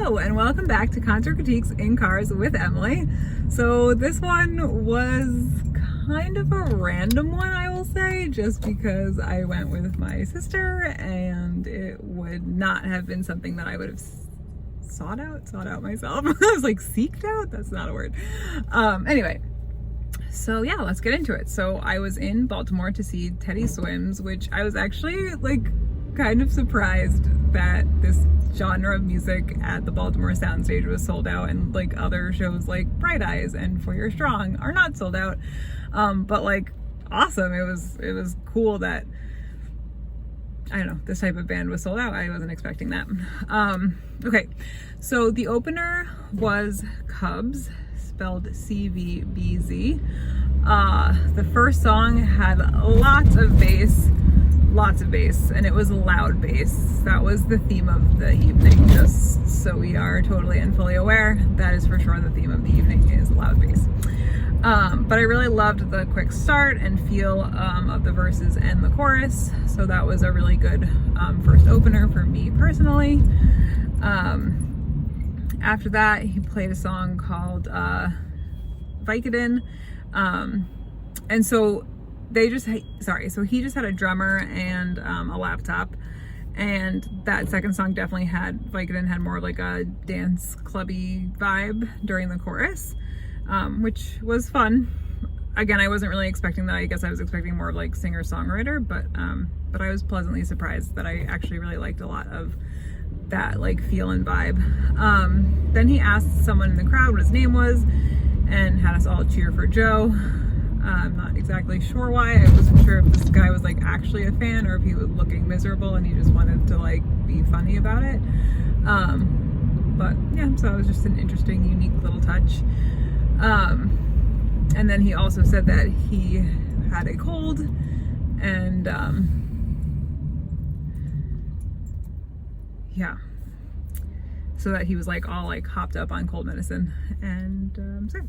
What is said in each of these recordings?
Hello and welcome back to Concert Critiques in Cars with Emily. So this one was kind of a random one, I will say, just because I went with my sister and it would not have been something that I would have sought out myself. I was like, seeked out? That's not a word. Anyway, so yeah, let's get into it. So I was in Baltimore to see Teddy Swims, which I was actually like kind of surprised that this genre of music at the Baltimore Soundstage was sold out, and like other shows like Bright Eyes and For You're Strong are not sold out. But like awesome. It was cool that, I don't know, this type of band was sold out. I wasn't expecting that. Okay, so the opener was Cubs, spelled CVBS. The first song had lots of bass, and it was loud bass. That was the theme of the evening, just so we are totally and fully aware. That is for sure the theme of the evening is loud bass. But I really loved the quick start and feel of the verses and the chorus, so that was a really good first opener for me personally. After that, he played a song called Vicodin, and so he just had a drummer and a laptop, and that second song definitely had Vicodin had more of like a dance clubby vibe during the chorus, which was fun. Again, I wasn't really expecting that. I guess I was expecting more of like singer-songwriter, but I was pleasantly surprised that I actually really liked a lot of that like feel and vibe. Then he asked someone in the crowd what his name was and had us all cheer for Joe. I'm not exactly sure why. I wasn't sure if this guy was like actually a fan or if he was looking miserable and he just wanted to like be funny about it. But yeah, so it was just an interesting, unique little touch. And then he also said that he had a cold and yeah, so that he was like all like hopped up on cold medicine. And so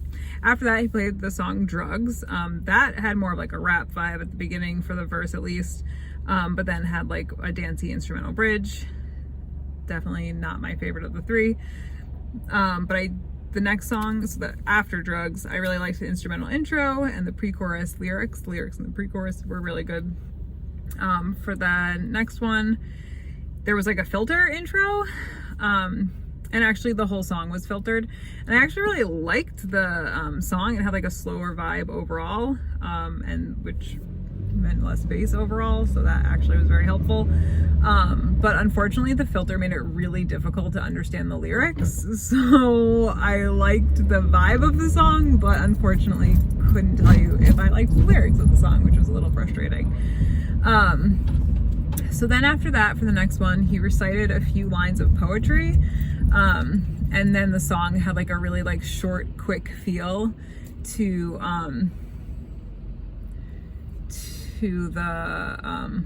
after that, he played the song Drugs. That had more of like a rap vibe at the beginning for the verse at least, but then had like a dancey instrumental bridge. Definitely not my favorite of the three. But the next song, so that after Drugs, I really liked the instrumental intro and the pre-chorus lyrics. The lyrics and the pre-chorus were really good. For the next one, there was like a filter intro, and actually the whole song was filtered, and I actually really liked the song. It had like a slower vibe overall, and which meant less bass overall, so that actually was very helpful. But unfortunately the filter made it really difficult to understand the lyrics, so I liked the vibe of the song, but unfortunately couldn't tell you if I liked the lyrics of the song, which was a little frustrating. So then after that, for the next one, he recited a few lines of poetry, and then the song had like a really like short, quick feel to the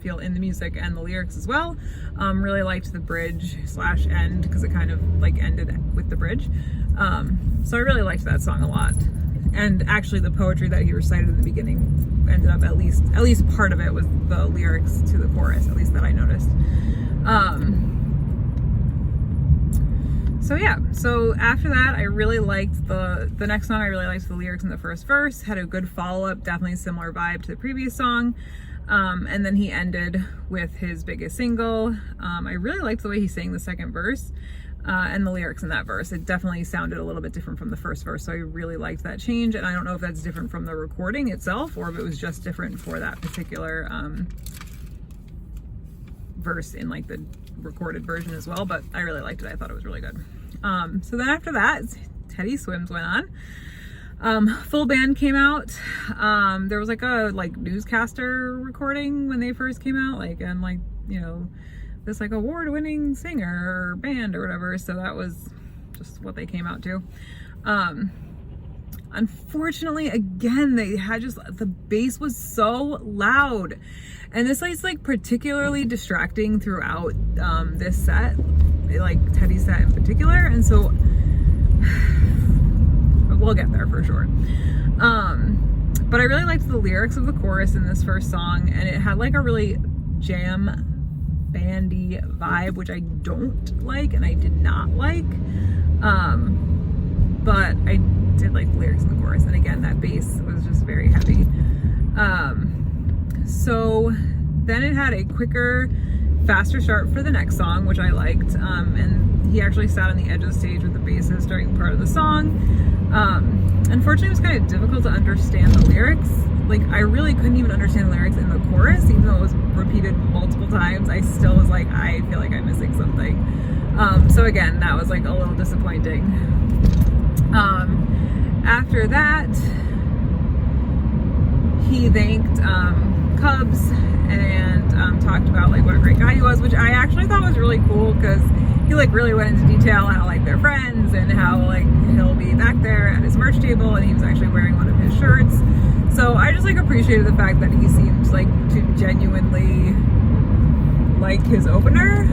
feel in the music and the lyrics as well. Really liked the bridge / end because it kind of like ended with the bridge. So I really liked that song a lot. And actually the poetry that he recited at the beginning ended up at least part of it was the lyrics to the chorus, at least that I noticed. So yeah, so after that, I really liked the next song. I really liked the lyrics in the first verse, had a good follow-up, definitely similar vibe to the previous song. And then he ended with his biggest single. I really liked the way he sang the second verse. And the lyrics in that verse, it definitely sounded a little bit different from the first verse, so I really liked that change. And I don't know if that's different from the recording itself or if it was just different for that particular verse in like the recorded version as well, but I really liked it. I thought it was really good. So then after that, Teddy Swims went on. Full band came out. There was like a newscaster recording when they first came out, and you know, this like award-winning singer or band or whatever, so that was just what they came out to. Unfortunately, again, they had the bass was so loud, and this is like particularly distracting throughout this set, like Teddy's set in particular, and so we'll get there for sure. But I really liked the lyrics of the chorus in this first song, and it had like a really jam bandy vibe, which I don't like and I did not like. But I did like the lyrics in the chorus, and again, that bass was just very heavy. So then it had a quicker, faster start for the next song, which I liked. And he actually sat on the edge of the stage with the bassist during part of the song. Unfortunately, it was kind of difficult to understand the lyrics. Like, I really couldn't even understand the lyrics in the chorus, even though it was repeated multiple times. I still was like, I feel like I'm missing something. So again, that was like a little disappointing. After that, he thanked Cubs and talked about like what a great guy he was, which I actually thought was really cool, because he like really went into detail how like they're friends and how like he'll be back there at his merch table, and he was actually wearing one of his shirts. So I just like appreciated the fact that he seemed like to genuinely like his opener,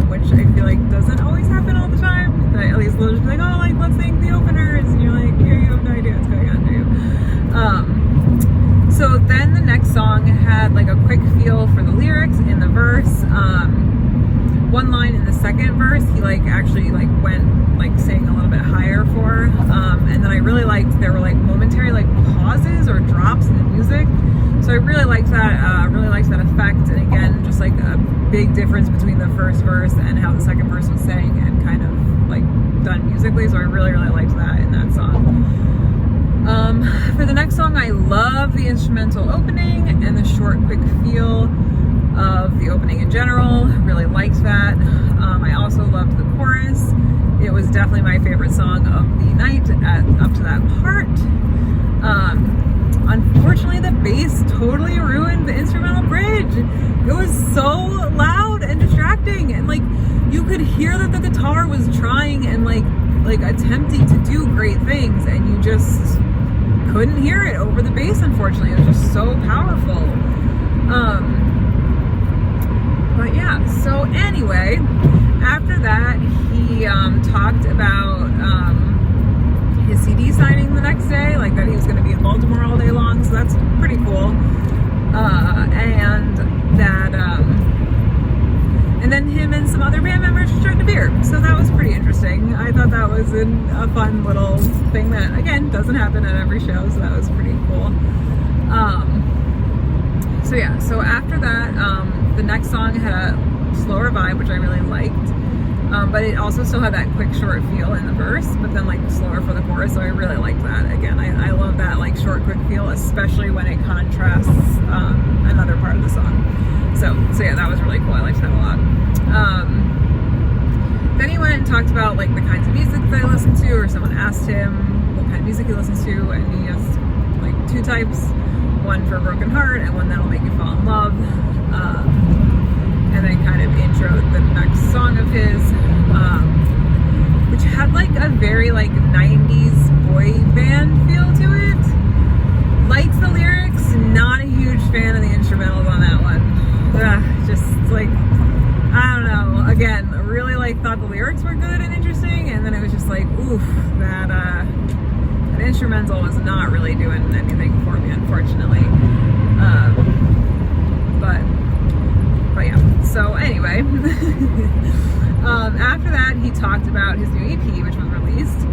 which I feel like doesn't always happen all the time. But at least they'll just be like, oh, like let's thank the openers, and you're like, here, you have no idea what's going on, do you? So then the next song had like a quick feel for the lyrics in the verse. One line in the second verse, he like actually like went like sang a little bit higher for, and then I really liked, there were like momentary like pauses or drops in the music. So I really liked that, effect. And again, just like a big difference between the first verse and how the second verse was sang and kind of like done musically. So I really, really liked that in that song. For the next song, I love the instrumental opening and the short, quick feel of the opening in general. Really liked that. I also loved the chorus. It was definitely my favorite song of the night up to that part. Unfortunately, the bass totally ruined the instrumental bridge. It was so loud and distracting, and like you could hear that the guitar was trying and like attempting to do great things, and you just couldn't hear it over the bass. Unfortunately, it was just so powerful. But yeah, so anyway, after that he talked about his CD signing the next day, like that he was going to be in Baltimore all day long, so that's pretty cool. And then him and some other band members drank a beer, so that was pretty interesting. I thought that was a fun little thing that, again, doesn't happen at every show, so that was pretty cool. So yeah, so after that, the next song had a slower vibe, which I really liked. But it also still had that quick short feel in the verse, but then like slower for the chorus, so I really liked that. Again, I love that like short quick feel, especially when it contrasts another part of the song. So yeah, that was really cool. I liked that a lot. Then he went and talked about like the kinds of music that I listen to, or someone asked him what kind of music he listens to, and he has like two types, one for a broken heart and one that'll make you fall in love. And then kind of introed the next song of his, which had like a very like 90s boy band feel to it. Liked the lyrics, not a huge fan of the instrumentals on that one. Just like, I don't know, again, really like thought the lyrics were good and interesting, and then it was just like, oof, that instrumental was not really doing anything for me, unfortunately. But yeah, so anyway, after that he talked about his new EP, which was released,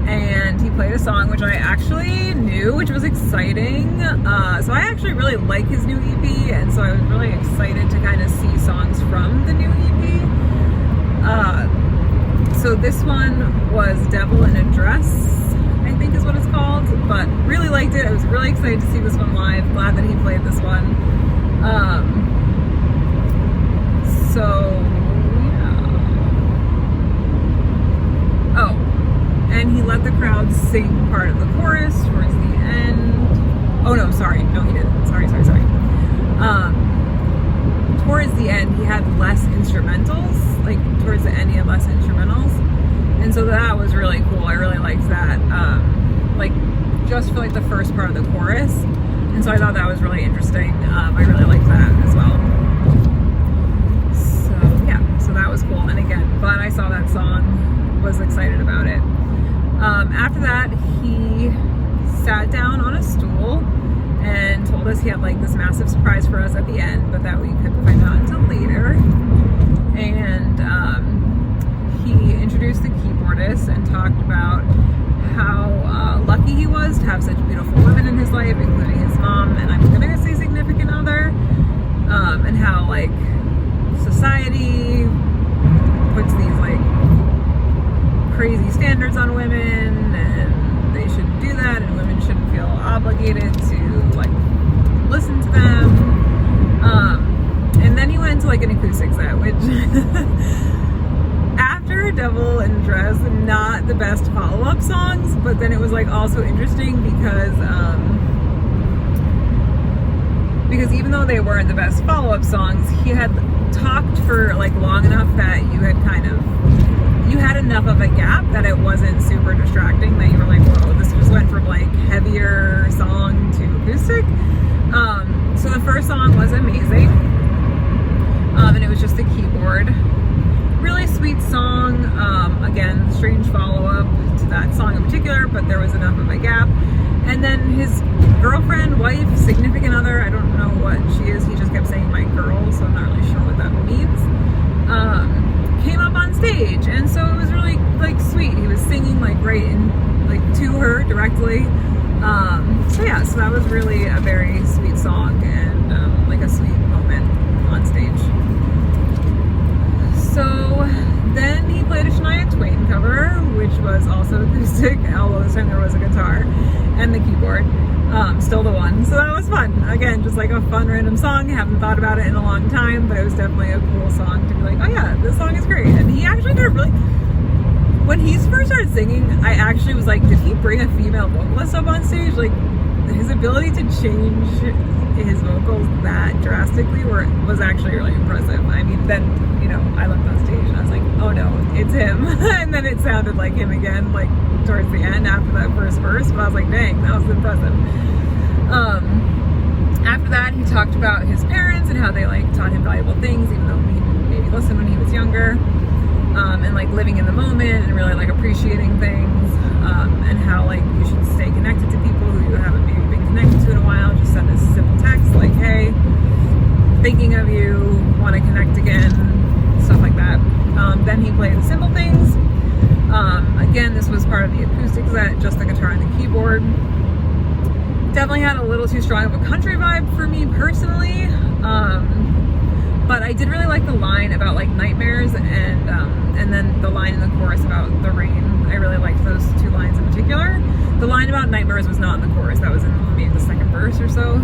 and he played a song which I actually knew, which was exciting. So I actually really like his new EP, and so I was really excited to kind of see songs from the new EP. So this one was Devil in a Dress, I think is what it's called, but really liked it. I was really excited to see this one live. Glad that he played this one. So, yeah. Oh, and he let the crowd sing part of the chorus towards the end. Oh no, sorry. No, he didn't. Sorry. Towards the end, he had less instrumentals. Like, towards the end, he had less instrumentals. And so that was really cool. I really liked that. Like, just for like the first part of the chorus. And so I thought that was really interesting. I really liked that as well. So that was cool, and again, glad I saw that song, was excited about it. After that, he sat down on a stool and told us he had like this massive surprise for us at the end, but that we couldn't find out until later. chorus and talked about how lucky he was to have such beautiful women in his life, including his mom, and I'm gonna say significant other, and how like society puts these like crazy standards on women, and they shouldn't do that, and women shouldn't feel obligated to like listen to them. And then he went into like an acoustic set, which after Devil in a Dress, not the best follow-up songs, but then it was like also interesting because even though they weren't the best follow-up songs, he had talked for like long enough that you had enough of a gap that it wasn't super distracting, that you were like, whoa, this just went from like heavier song to acoustic. So the first song was amazing, and it was just the keyboard. Really sweet song. Again, strange follow-up to that song in particular, but there was enough of a gap. And then his girlfriend, wife, significant other, I don't know what she is, he just kept saying my girl, so I'm not really sure what that means, came up on stage, and so it was really like sweet. He was singing like right in like to her directly. So yeah, so that was really a very sweet song, and like a sweet moment on stage. So then he played a Shania Twain cover, which was also acoustic, although this time there was a guitar and the keyboard, still the one. So that was fun. Again, just like a fun random song. Haven't thought about it in a long time, but it was definitely a cool song to be like, oh yeah, this song is great. And he actually did really, when he first started singing, I actually was like, did he bring a female vocalist up on stage? Like, his ability to change his vocals that drastically was actually really impressive. I mean, then, you know, I looked on stage and I was like, oh no, it's him. And then it sounded like him again, like towards the end after that first verse, but I was like, dang, that was impressive. After that, he talked about his parents and how they like taught him valuable things, even though he didn't maybe listen when he was younger, and like living in the moment and really like appreciating things, and how like you should stay connected to people who you haven't maybe been connected to in a while. Just send a simple text like, hey, thinking of you, want to connect again, stuff like that. Then he played Simple Things. Again, this was part of the acoustic set, just the guitar and the keyboard. Definitely had a little too strong of a country vibe for me personally, but I did really like the line about like nightmares, and then the line in the chorus about the rain. I really liked those two lines in particular. The line about nightmares was not in the chorus, that was in maybe the second verse or so.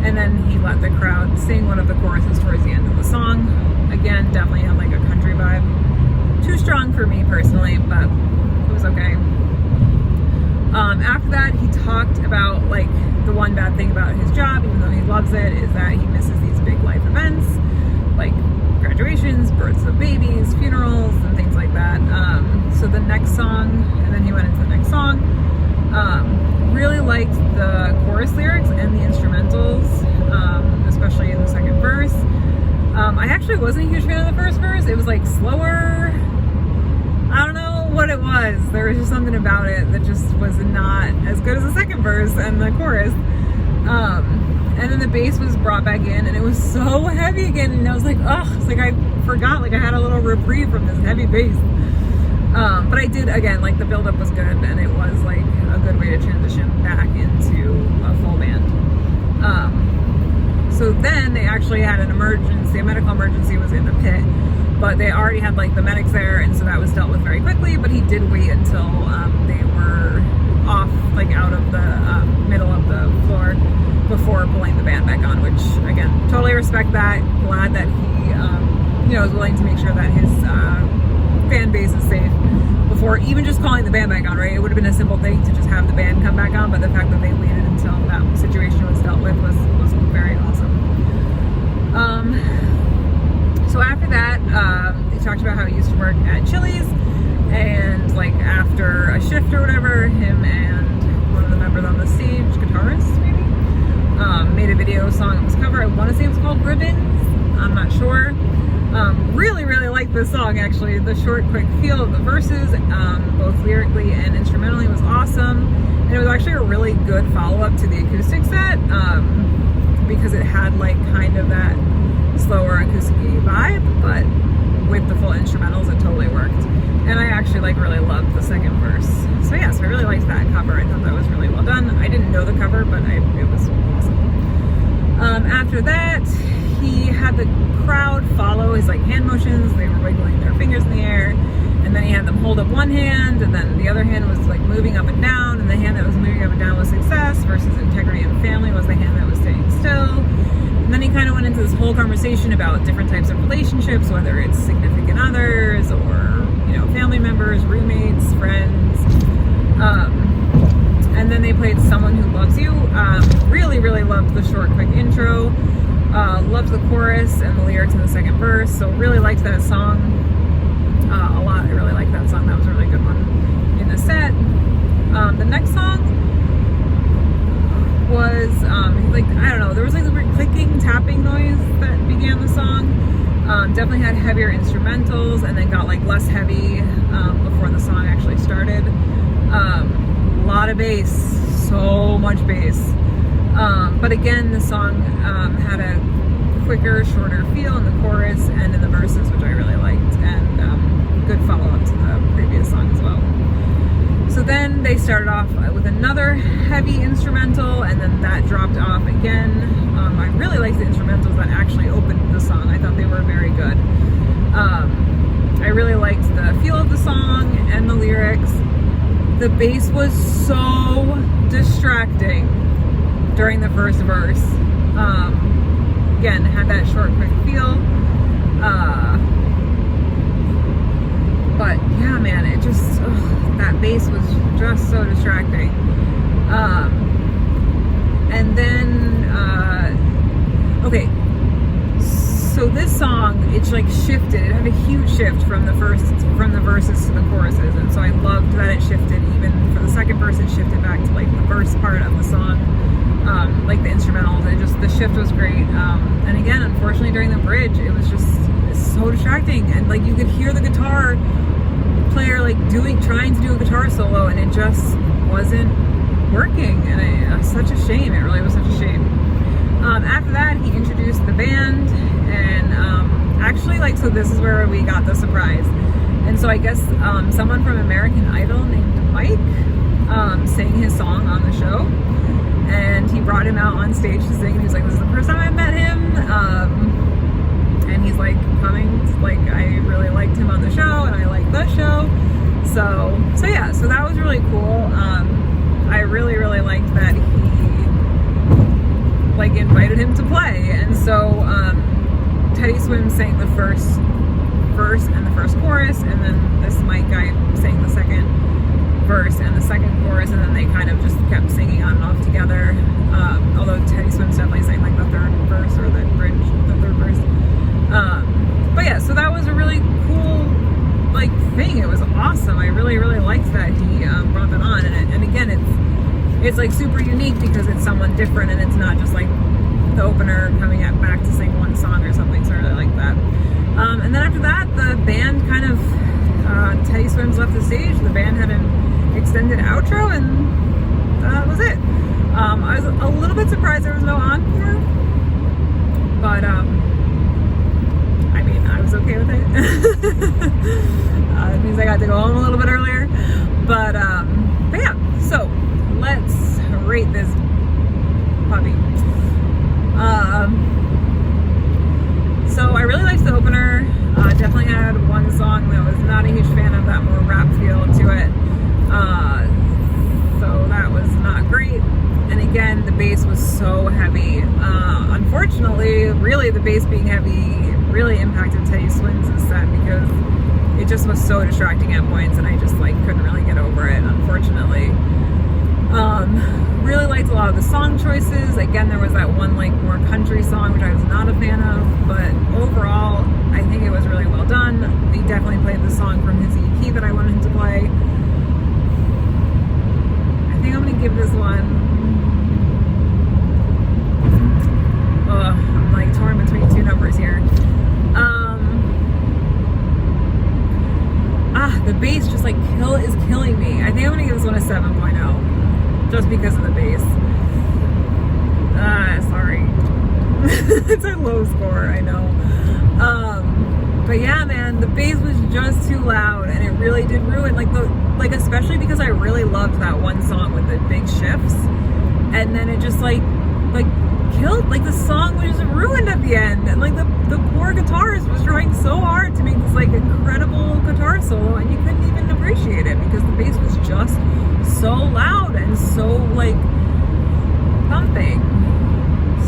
And then he let the crowd sing one of the choruses towards the end of the song. Again, definitely had like a country vibe. Too strong for me personally, but it was okay. After that, he talked about like the one bad thing about his job, even though he loves it, is that he misses these big life events like graduations, births of babies, funerals, and things like that. So the next song, and then he went into the next song. Really liked the chorus lyrics and the instrumentals, especially in the second verse. I actually wasn't a huge fan of the first verse. It was like slower. I don't know what it was. There was just something about it that just was not as good as the second verse and the chorus. And then the bass was brought back in, and it was so heavy again, and I was like, ugh, it's like I forgot, like I had a little reprieve from this heavy bass. But I did, again, like the build-up was good, and it was like a good way to transition back into a full band. So then they actually had an emergency, a medical emergency was in the pit, but they already had like the medics there, and so that was dealt with very quickly, but he did wait until they were off, like out of the middle of the floor before pulling the band back on, which again, totally respect that. Glad that he, you know, was willing to make sure that his fan base is safe before even just calling the band back on, right? It would have been a simple thing to just have the band come back on, but the fact that they waited until that situation was dealt with was very awesome. So after that, he talked about how he used to work at Chili's, and like after a shift or whatever, him and one of the members on the stage, guitarist maybe, made a video song. It was cover. I want to say it was called Ribbons. I'm not sure. Really liked this song actually. The short, quick feel of the verses, both lyrically and instrumentally, was awesome. And it was actually a really good follow-up to the acoustic set, because it had like kind of that slower acoustic vibe, but with the full instrumentals, it totally worked. And I actually like really loved the second verse. So yeah, so I really liked that cover. I thought that was really well done. I didn't know the cover, but it was awesome. After that, he had the crowd follow his like hand motions. They were wiggling their fingers in the air, and then he had them hold up one hand, and then the other hand was like moving up and down, and the hand that was moving up and down was success, versus integrity and family was the hand that was staying still. And then he kind of went into this whole conversation about different types of relationships, whether it's significant others or, family members, roommates, friends. And then they played Someone Who Loves You. Really, really loved the short, quick intro. Loved the chorus and the lyrics in the second verse. So really liked that song a lot. I really liked that song. That was a really good one in the set. The next song was I don't know, there was like a weird clicking, tapping noise that began the song. Definitely had heavier instrumentals, and then got like less heavy before the song actually started. A lot of bass, so much bass. But again, the song had a quicker, shorter feel in the chorus and in the verses, which I really liked, and good follow-up to the previous song as well. So then they started off with another heavy instrumental, and then that dropped off again. I really liked the instrumentals that actually opened the song. I thought they were very good. I really liked the feel of the song and the lyrics. The bass was so distracting during the first verse. Again, had that short, quick feel. But yeah, man, it just, that bass was just so distracting. And then, okay, so this song, it's like shifted. It had a huge shift from the verses to the choruses, and so I loved that it shifted. Even for the second verse, it shifted back to like the verse part of the song, like the instrumentals. It just, the shift was great. And again, unfortunately, during the bridge, it was just so distracting, and like you could hear the guitar player like trying to do a guitar solo, and it just wasn't working, and it was such a shame. It really was such a shame. After that, he introduced the band, and actually, like, so this is where we got the surprise. And so I guess someone from American Idol named Mike sang his song on the show, and he brought him out on stage to sing, and he was like, this is the first time I met him, and he's like coming, like, I really liked him on the show, and I liked the show. So yeah, so that was really cool. I really, really liked that he like invited him to play. And so Teddy Swim sang the first verse and the first chorus, and then this Mike guy sang the second verse and the second chorus, and then they kind of just kept singing on and off together. Although Teddy Swim's definitely sang like the third verse, or the bridge, the third verse. But yeah, so that was a really cool like thing. It was awesome. I really, really liked that he brought that on, and again, it's like super unique because it's someone different, and it's not just like the opener coming back to sing one song or something. So I really like that. And then after that, the band kind of Teddy Swims left the stage. The band had an extended outro, and that was it. I was a little bit surprised there was no encore, but I mean, I was okay with it. It means I got to go home a little bit earlier, but yeah, so let's rate this puppy. So I really liked the opener. Definitely had one song that was not a huge fan of, that more rap feel to it. So that was not great. And again, the bass was so heavy. Unfortunately, really the bass being heavy really impacted Teddy Swins' set, because it just was so distracting at points, and I just like couldn't really get over it, unfortunately. Really liked a lot of the song choices. Again, there was that one like more country song which I was not a fan of, but overall I think it was really well done. He definitely played the song from his EP that I wanted him to play. I think I'm gonna give this one, I'm like torn between two numbers here. The bass just like is killing me. I think I'm gonna give this one a 7.0, just because of the bass. Sorry. It's a low score, I know. But yeah, man, the bass was just too loud, and it really did ruin, like especially because I really loved that one song with the big shifts, and then it just like killed, like the song was just ruined at the end, and like the poor guitarist was trying so hard to make this like incredible guitar solo, and you couldn't even appreciate it because the bass was just so loud and so like thumping.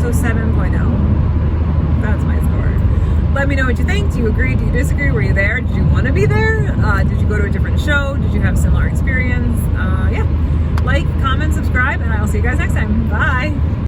So 7.0. That's my score. Let me know what you think. Do you agree? Do you disagree? Were you there? Did you want to be there? Did you go to a different show? Did you have similar experience? Yeah. Like, comment, subscribe, and I'll see you guys next time. Bye.